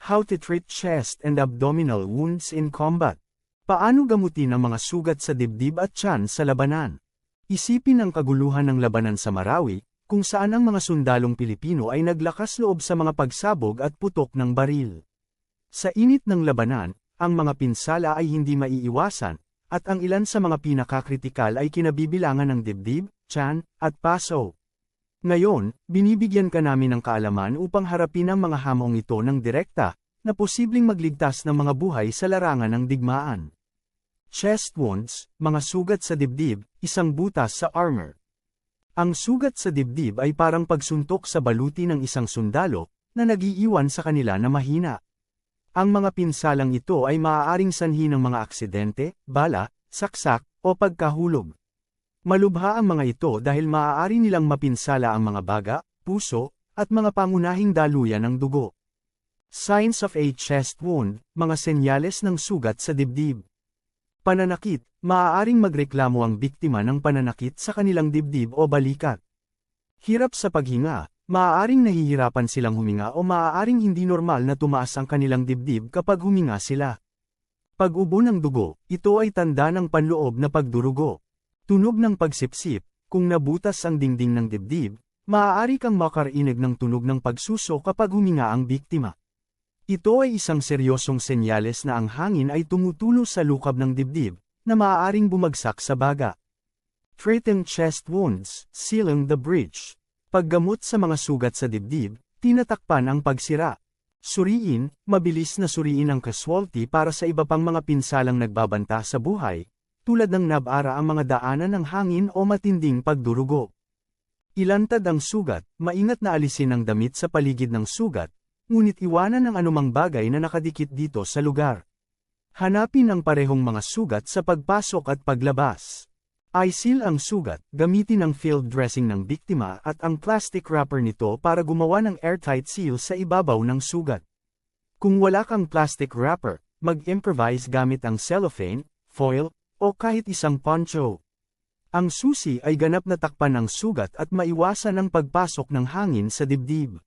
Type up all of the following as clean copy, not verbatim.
How to treat chest and abdominal wounds in combat. Paano gamutin ang mga sugat sa dibdib at tiyan sa labanan? Isipin ang kaguluhan ng labanan sa Marawi, kung saan ang mga sundalong Pilipino ay naglakas loob sa mga pagsabog at putok ng baril. Sa init ng labanan, ang mga pinsala ay hindi maiiwasan, at ang ilan sa mga pinakakritikal ay kinabibilangan ng dibdib, tiyan, at paso. Ngayon, binibigyan ka namin ng kaalaman upang harapin ang mga hamong ito ng direkta, na posibleng magligtas ng mga buhay sa larangan ng digmaan. Chest wounds, mga sugat sa dibdib, isang butas sa armor. Ang sugat sa dibdib ay parang pagsuntok sa baluti ng isang sundalo, na nagiiwan sa kanila na mahina. Ang mga pinsalang ito ay maaaring sanhi ng mga aksidente, bala, saksak, o pagkahulog. Malubha ang mga ito dahil maaari nilang mapinsala ang mga baga, puso, at mga pangunahing daluyan ng dugo. Signs of a chest wound, mga senyales ng sugat sa dibdib. Pananakit, maaaring magreklamo ang biktima ng pananakit sa kanilang dibdib o balikat. Hirap sa paghinga, maaaring nahihirapan silang huminga o maaaring hindi normal na tumaas ang kanilang dibdib kapag huminga sila. Pag-ubo ng dugo, ito ay tanda ng panloob na pagdurugo. Tunog ng pagsipsip, kung nabutas ang dingding ng dibdib, maaari kang makarinig ng tunog ng pagsuso kapag huminga ang biktima. Ito ay isang seryosong senyales na ang hangin ay tumutulo sa lukab ng dibdib, na maaaring bumagsak sa baga. Treating chest wounds, sealing the breach. Paggamot sa mga sugat sa dibdib, tinatakpan ang pagsira. Suriin, mabilis na suriin ang casualty para sa iba pang mga pinsalang nagbabanta sa buhay, tulad ng nabara ang mga daanan ng hangin o matinding pagdurugo. Ilantad ang sugat, maingat na alisin ang damit sa paligid ng sugat, ngunit iwanan ang anumang bagay na nakadikit dito sa lugar. Hanapin ang parehong mga sugat sa pagpasok at paglabas. I-seal ang sugat, gamitin ang field dressing ng biktima at ang plastic wrapper nito para gumawa ng airtight seal sa ibabaw ng sugat. Kung wala kang plastic wrapper, mag-improvise gamit ang cellophane, foil, o kahit isang poncho. Ang susi ay ganap na takpan ang sugat at maiwasan ang pagpasok ng hangin sa dibdib.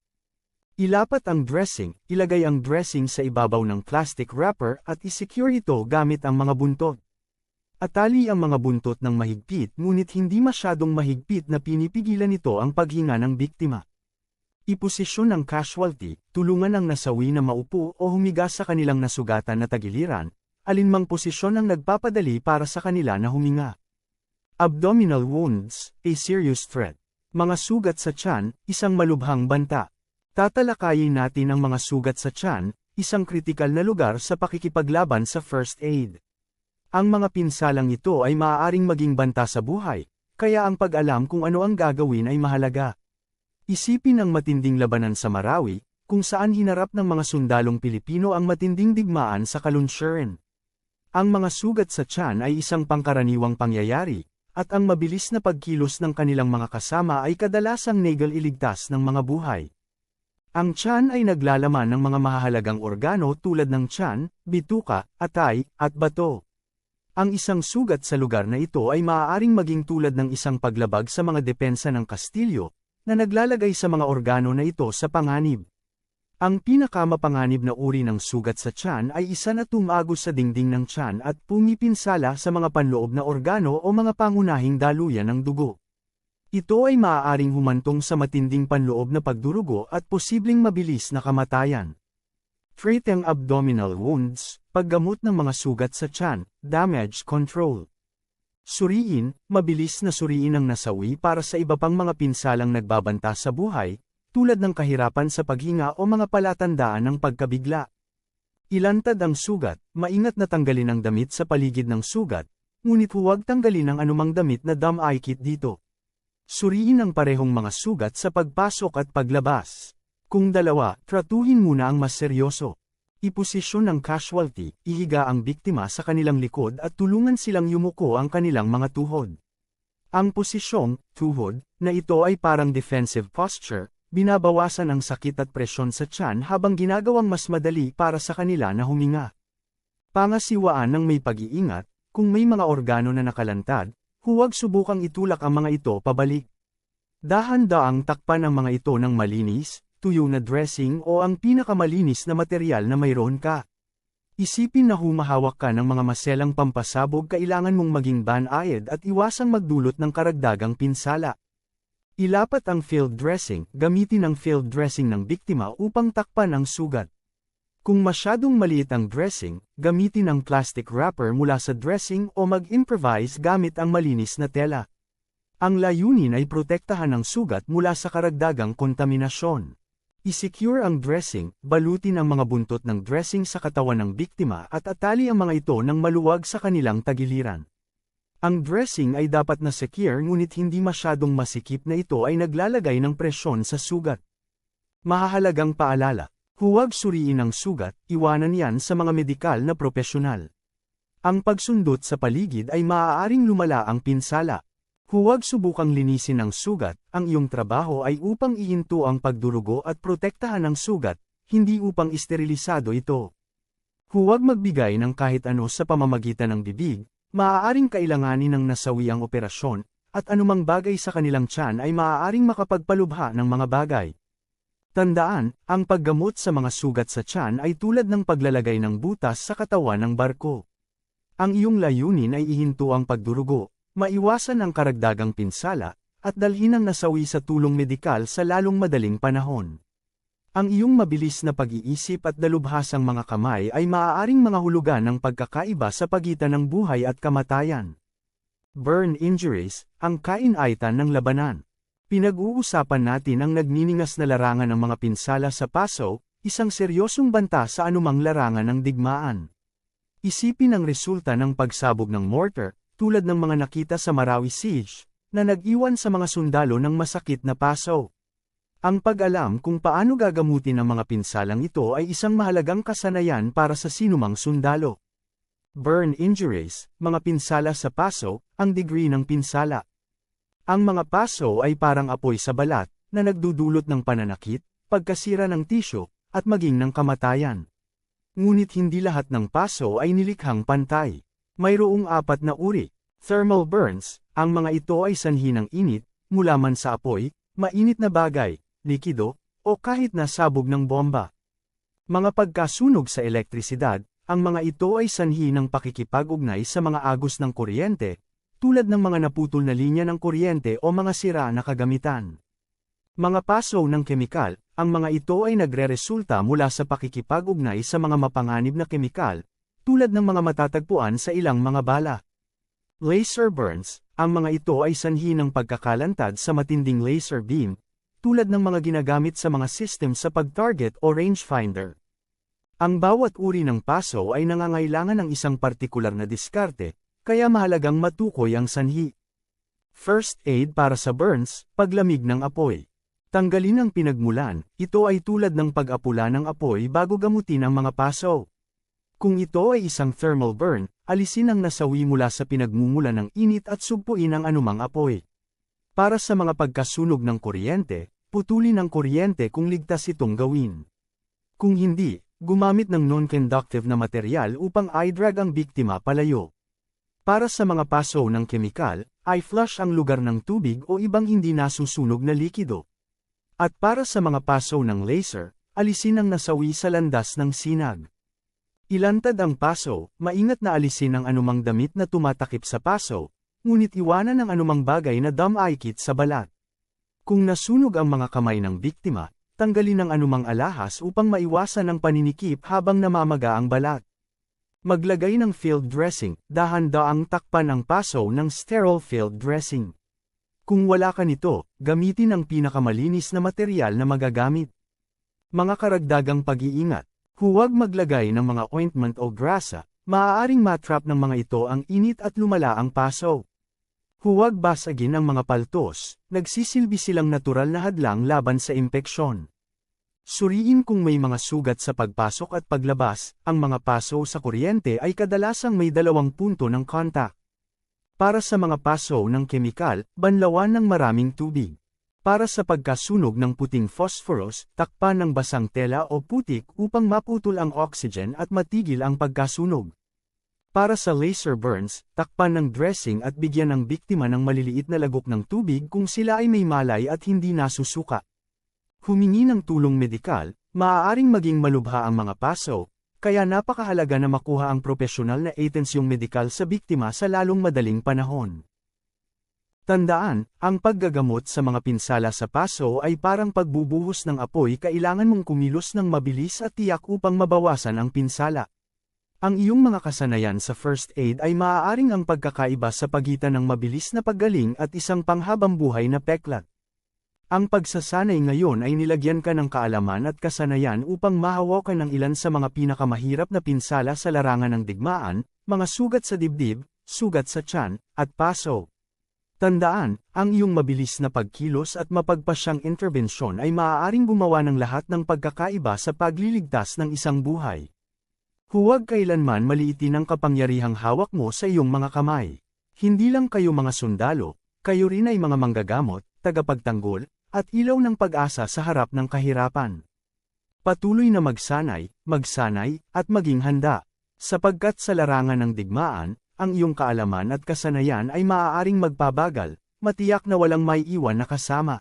Ilapat ang dressing, ilagay ang dressing sa ibabaw ng plastic wrapper at isecure ito gamit ang mga buntot. Atali ang mga buntot ng mahigpit ngunit hindi masyadong mahigpit na pinipigilan nito ang paghinga ng biktima. Iposisyon ang casualty, tulungan ang nasawi na maupo o humiga sa kanilang nasugatan na tagiliran, alinmang posisyon ang nagpapadali para sa kanila na huminga. Abdominal wounds, a serious threat. Mga sugat sa tiyan, isang malubhang banta. Tatalakayin natin ang mga sugat sa tiyan, isang kritikal na lugar sa pakikipaglaban sa first aid. Ang mga pinsalang ito ay maaaring maging banta sa buhay, kaya ang pag-alam kung ano ang gagawin ay mahalaga. Isipin ang matinding labanan sa Marawi, kung saan hinarap ng mga sundalong Pilipino ang matinding digmaan sa Kalunsuran. Ang mga sugat sa tiyan ay isang pangkaraniwang pangyayari, at ang mabilis na pagkilos ng kanilang mga kasama ay kadalasang iligtas ng mga buhay. Ang tiyan ay naglalaman ng mga mahahalagang organo tulad ng tiyan, bituka, atay, at bato. Ang isang sugat sa lugar na ito ay maaaring maging tulad ng isang paglabag sa mga depensa ng Kastilyo, na naglalagay sa mga organo na ito sa panganib. Ang pinakamapanganib na uri ng sugat sa tiyan ay isa na tumagos sa dingding ng tiyan at pumipinsala sa mga panloob na organo o mga pangunahing daluyan ng dugo. Ito ay maaaring humantong sa matinding panloob na pagdurugo at posibleng mabilis na kamatayan. Treating abdominal wounds, paggamot ng mga sugat sa tiyan, damage control. Suriin, mabilis na suriin ang nasawi para sa iba pang mga pinsalang nagbabanta sa buhay, tulad ng kahirapan sa paghinga o mga palatandaan ng pagkabigla. Ilantad ang sugat, maingat na tanggalin ang damit sa paligid ng sugat, ngunit huwag tanggalin ang anumang damit na dam-eye-kit dito. Suriin ang parehong mga sugat sa pagpasok at paglabas. Kung dalawa, tratuhin muna ang mas seryoso. Iposisyon ng casualty, ihiga ang biktima sa kanilang likod at tulungan silang yumuko ang kanilang mga tuhod. Ang posisyong, tuhod, na ito ay parang defensive posture, binabawasan ang sakit at presyon sa tiyan habang ginagawang mas madali para sa kanila na huminga. Pangasiwaan ng may pag-iingat, kung may mga organo na nakalantad, huwag subukang itulak ang mga ito pabalik. Dahan-daang takpan ang mga ito ng malinis, tuyo na dressing o ang pinakamalinis na material na mayroon ka. Isipin na humahawak ka ng mga maselang pampasabog, kailangan mong maging banayad at iwasang magdulot ng karagdagang pinsala. Ilapat ang field dressing, gamitin ang field dressing ng biktima upang takpan ang sugat. Kung masyadong maliit ang dressing, gamitin ang plastic wrapper mula sa dressing o mag-improvise gamit ang malinis na tela. Ang layunin ay protektahan ang sugat mula sa karagdagang kontaminasyon. I-secure ang dressing, balutin ang mga buntot ng dressing sa katawan ng biktima at atali ang mga ito ng maluwag sa kanilang tagiliran. Ang dressing ay dapat na secure ngunit hindi masyadong masikip na ito ay naglalagay ng presyon sa sugat. Mahahalagang paalala, huwag suriin ang sugat, iwanan yan sa mga medikal na propesyonal. Ang pagsundot sa paligid ay maaaring lumala ang pinsala. Huwag subukang linisin ang sugat, ang iyong trabaho ay upang ihinto ang pagdurugo at protektahan ang sugat, hindi upang isterilisado ito. Huwag magbigay ng kahit ano sa pamamagitan ng bibig, maaaring kailanganin ng nasawi ang operasyon, at anumang bagay sa kanilang tiyan ay maaaring makapagpalubha ng mga bagay. Tandaan, ang paggamot sa mga sugat sa tiyan ay tulad ng paglalagay ng butas sa katawan ng barko. Ang iyong layunin ay ihinto ang pagdurugo, maiwasan ang karagdagang pinsala, at dalhin ang nasawi sa tulong medikal sa lalong madaling panahon. Ang iyong mabilis na pag-iisip at dalubhasang mga kamay ay maaaring mga hulugan ng pagkakaiba sa pagitan ng buhay at kamatayan. Burn injuries, ang kainaitan ng labanan. Pinag-uusapan natin ang nagniningas na larangan ng mga pinsala sa paso, isang seryosong banta sa anumang larangan ng digmaan. Isipin ang resulta ng pagsabog ng mortar, tulad ng mga nakita sa Marawi Siege, na nag-iwan sa mga sundalo ng masakit na paso. Ang pag-alam kung paano gagamutin ang mga pinsalang ito ay isang mahalagang kasanayan para sa sinumang sundalo. Burn injuries, mga pinsala sa paso, ang degree ng pinsala. Ang mga paso ay parang apoy sa balat, na nagdudulot ng pananakit, pagkasira ng tisyo, at maging ng kamatayan. Ngunit hindi lahat ng paso ay nilikhang pantay. Mayroong 4 na uri. Thermal burns, ang mga ito ay sanhi ng init, mula man sa apoy, mainit na bagay, likido, o kahit na sabog ng bomba. Mga pagkasunog sa elektrisidad, ang mga ito ay sanhi ng pakikipag-ugnay sa mga agos ng kuryente, tulad ng mga naputol na linya ng kuryente o mga sira na kagamitan. Mga paso ng kemikal, ang mga ito ay nagreresulta mula sa pakikipag-ugnay sa mga mapanganib na kemikal, tulad ng mga matatagpuan sa ilang mga bala. Laser burns, ang mga ito ay sanhi ng pagkakalantad sa matinding laser beam, tulad ng mga ginagamit sa mga system sa pag-target o rangefinder. Ang bawat uri ng paso ay nangangailangan ng isang partikular na diskarte, kaya mahalagang matukoy ang sanhi. First aid para sa burns, paglamig ng apoy. Tanggalin ang pinagmulan, ito ay tulad ng pag-apula ng apoy bago gamutin ang mga paso. Kung ito ay isang thermal burn, alisin ang nasawi mula sa pinagmumula ng init at sugpuin ang anumang apoy. Para sa mga pagkasunog ng kuryente, putulin ang kuryente kung ligtas itong gawin. Kung hindi, gumamit ng non-conductive na material upang i-drag ang biktima palayo. Para sa mga paso ng kemikal, i-flush ang lugar ng tubig o ibang hindi nasusunog na likido. At para sa mga paso ng laser, alisin ang nasawi sa landas ng sinag. Ilantad ang paso, maingat na alisin ang anumang damit na tumatakip sa paso, ngunit iwanan ang anumang bagay na damaikit sa balat. Kung nasunog ang mga kamay ng biktima, tanggalin ang anumang alahas upang maiwasan ang paninikip habang namamaga ang balat. Maglagay ng field dressing, dahan-daang takpan ang paso ng sterile field dressing. Kung wala ka nito, gamitin ang pinakamalinis na material na magagamit. Mga karagdagang pag-iingat. Huwag maglagay ng mga ointment o grasa, maaaring matrap ng mga ito ang init at lumala ang paso. Huwag basagin ang mga paltos, nagsisilbi silang natural na hadlang laban sa impeksyon. Suriin kung may mga sugat sa pagpasok at paglabas, ang mga paso sa kuryente ay kadalasang may 2 punto ng contact. Para sa mga paso ng kemikal, banlawan ng maraming tubig. Para sa pagkasunog ng puting phosphorus, takpan ng basang tela o putik upang maputol ang oxygen at matigil ang pagkasunog. Para sa laser burns, takpan ng dressing at bigyan ng biktima ng maliliit na lagok ng tubig kung sila ay may malay at hindi nasusuka. Humingi ng tulong medikal, maaaring maging malubha ang mga paso, kaya napakahalaga na makuha ang propesyonal na atensyong medikal sa biktima sa lalong madaling panahon. Tandaan, ang paggagamot sa mga pinsala sa paso ay parang pagbubuhos ng apoy, kailangan mong kumilos ng mabilis at tiyak upang mabawasan ang pinsala. Ang iyong mga kasanayan sa first aid ay maaaring ang pagkakaiba sa pagitan ng mabilis na paggaling at isang panghabang buhay na peklat. Ang pagsasanay ngayon ay nilagyan ka ng kaalaman at kasanayan upang mahawakan ng ilan sa mga pinakamahirap na pinsala sa larangan ng digmaan, mga sugat sa dibdib, sugat sa tiyan, at paso. Tandaan, ang iyong mabilis na pagkilos at mapagpasyang interbensyon ay maaaring gumawa ng lahat ng pagkakaiba sa pagliligtas ng isang buhay. Huwag kailanman maliitin ang kapangyarihang hawak mo sa iyong mga kamay. Hindi lang kayo mga sundalo, kayo rin ay mga manggagamot, tagapagtanggol, at ilaw ng pag-asa sa harap ng kahirapan. Patuloy na magsanay, at maging handa. Sapagkat sa larangan ng digmaan, ang iyong kaalaman at kasanayan ay maaaring magpabagal, matiyak na walang maiiwan na kasama.